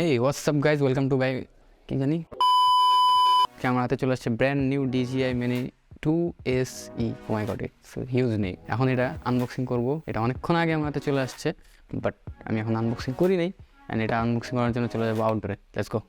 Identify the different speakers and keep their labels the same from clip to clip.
Speaker 1: Hey, what's up guys? Welcome to কি জানি আমার হাতে চলে আসছে brand new DJI Mini 2SE। Oh my God, it's huge নেই। এখন এটা আনবক্সিং করব। এটা অনেকক্ষণ আগে আমার হাতে চলে আসছে, বাট আমি এখন আনবক্সিং করি নাই। অ্যান্ড এটা আনবক্সিং করার জন্য চলে যাবো আউটডোরে। Let's go.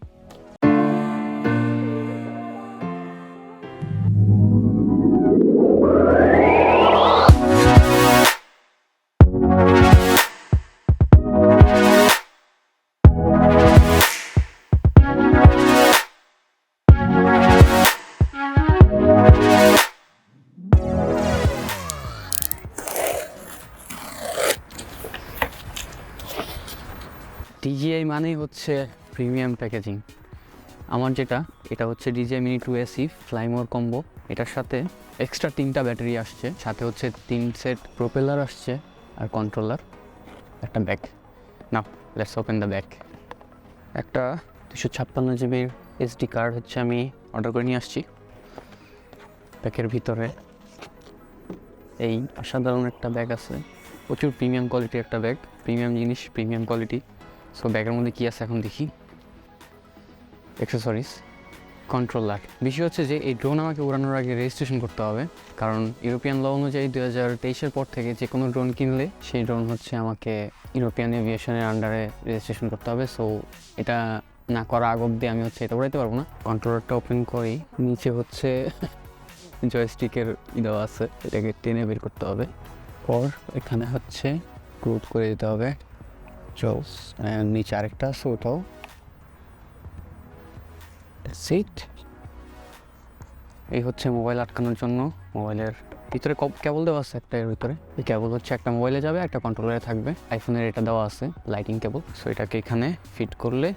Speaker 1: DJI মানেই হচ্ছে প্রিমিয়াম প্যাকেজিং। আমার এটা হচ্ছে DJI Mini 2SE Fly More combo. এটার সাথে এক্সট্রা 3টা ব্যাটারি আসছে, সাথে হচ্ছে 3 সেট প্রোপেলার আসছে আর কন্ট্রোলার, একটা bag. Now let's open the bag. একটা 256 জিবির SD কার্ড হচ্ছে আমি অর্ডার করে নিয়ে আসছি। ব্যাগের ভিতরে এই অসাধারণ একটা ব্যাগ আছে, প্রচুর প্রিমিয়াম কোয়ালিটির একটা ব্যাগ। প্রিমিয়াম জিনিস, প্রিমিয়াম কোয়ালিটি। সো ব্যাগের মধ্যে কী আছে এখন দেখি। Accessories, controller. বিষয় হচ্ছে যে এই ড্রোন আমাকে উড়ানোর আগে রেজিস্ট্রেশন করতে হবে, কারণ ইউরোপিয়ান ল অনুযায়ী 2023-এর পর থেকে যে কোনো ড্রোন কিনলে সেই ড্রোন হচ্ছে আমাকে ইউরোপিয়ান এভিয়েশনের আন্ডারে রেজিস্ট্রেশন করতে হবে। সো এটা না করা আগ অব্দি আমি হচ্ছে এটা উড়াইতে পারবো না। কন্ট্রোলারটা ওপেন করি, নিচে হচ্ছে জয়স্টিকের দেওয়া আছে, এটাকে টেনে বের করতে হবে। পর এখানে হচ্ছে গ্রুপ করে দিতে হবে জোস, নিচে আরেকটা আছে, ওটাও সিট। এই হচ্ছে মোবাইল আটকানোর জন্য। মোবাইলের ভিতরে কেবল দেওয়া আছে একটা, এর ভিতরে এই কেবল হচ্ছে একটা মোবাইলে যাবে, একটা কন্ট্রোলারে থাকবে। আইফোনের এটা দেওয়া আছে লাইটিং কেবল। সো এটাকে এখানে ফিট করলে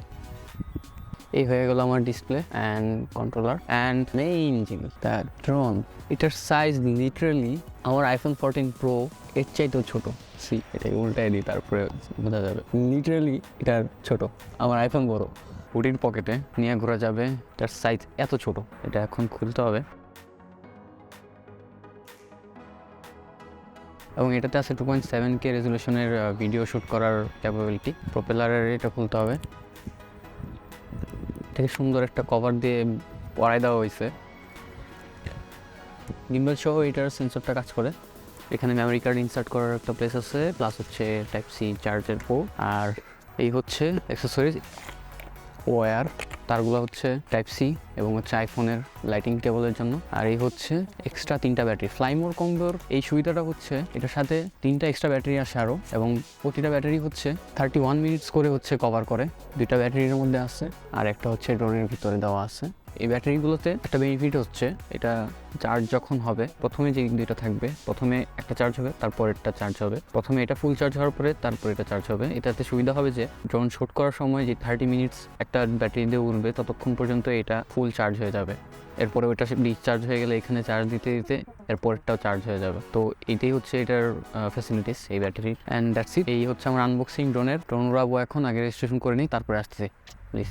Speaker 1: এই হয়ে গেল আমার display and controller. And main জিনিস, দ্য ড্রোন। এটার সাইজ লিটারালি আমার iPhone 14 Pro এর চাইতেও ছোটো। এটাকে উল্টাই দিই, তারপরে বোঝা যাবে। লিটারালি এটার ছোট, আমার আইফোন বড়। হুডির পকেটে নিয়ে ঘোরা যাবে, এটার সাইজ এত ছোট। এটা এখন খুলতে হবে, এবং এটাতে আছে 2.7K রেজলিউশনের ভিডিও শ্যুট করার ক্যাপাবিলিটি। প্রোপেলারের এটা খুলতে হবে, এটাকে সুন্দর একটা কভার দিয়ে পরাই দেওয়া হয়েছে। গিম্বল সহ এটার সেন্সরটা কাজ করে। এখানে মেমোরি কার্ড ইনসার্ট করার একটা প্লেস আছে, প্লাস হচ্ছে Type-C চার্জের পোর্ট। আর এই হচ্ছে অ্যাক্সেসরিজ, ওয়্যার তারগুলো হচ্ছে Type-C এবং হচ্ছে আইফোনের লাইটিং কেবলের জন্য। আর এই হচ্ছে এক্সট্রা 3টা ব্যাটারি। ফ্লাইমোর কম্বোর এই সুবিধাটা হচ্ছে এটার সাথে 3টা এক্সট্রা ব্যাটারি আসে আরও, এবং প্রতিটা ব্যাটারি হচ্ছে 31 মিনিটস করে হচ্ছে কভার করে। 2টা ব্যাটারির মধ্যে আছে, আর একটা হচ্ছে ড্রোনের ভিতরে দেওয়া আছে। এই ব্যাটারিগুলোতে একটা বেনিফিট হচ্ছে, এটা চার্জ যখন হবে, প্রথমে যে 2টা থাকবে, প্রথমে একটা চার্জ হবে, তারপর একটা চার্জ হবে। প্রথমে এটা ফুল চার্জ হওয়ার পরে তারপর এটা চার্জ হবে। এটাতে সুবিধা হবে যে ড্রোন শ্যুট করার সময় যে 30 মিনিটস একটা ব্যাটারি দিয়ে উঠবে, ততক্ষণ পর্যন্ত এটা ফুল চার্জ হয়ে যাবে। এরপরে ওটা ডিসচার্জ হয়ে গেলে এখানে চার্জ দিতে দিতে এরপরটাও চার্জ হয়ে যাবে। তো এটাই হচ্ছে এটার ফ্যাসিলিটিস এই ব্যাটারির। And that's it. এই হচ্ছে আমার আনবক্সিং ড্রোনের। ড্রোন উড়াবো এখন, আগে রেজিস্ট্রেশন করে নিই, তারপরে আসতেছি প্লিজ।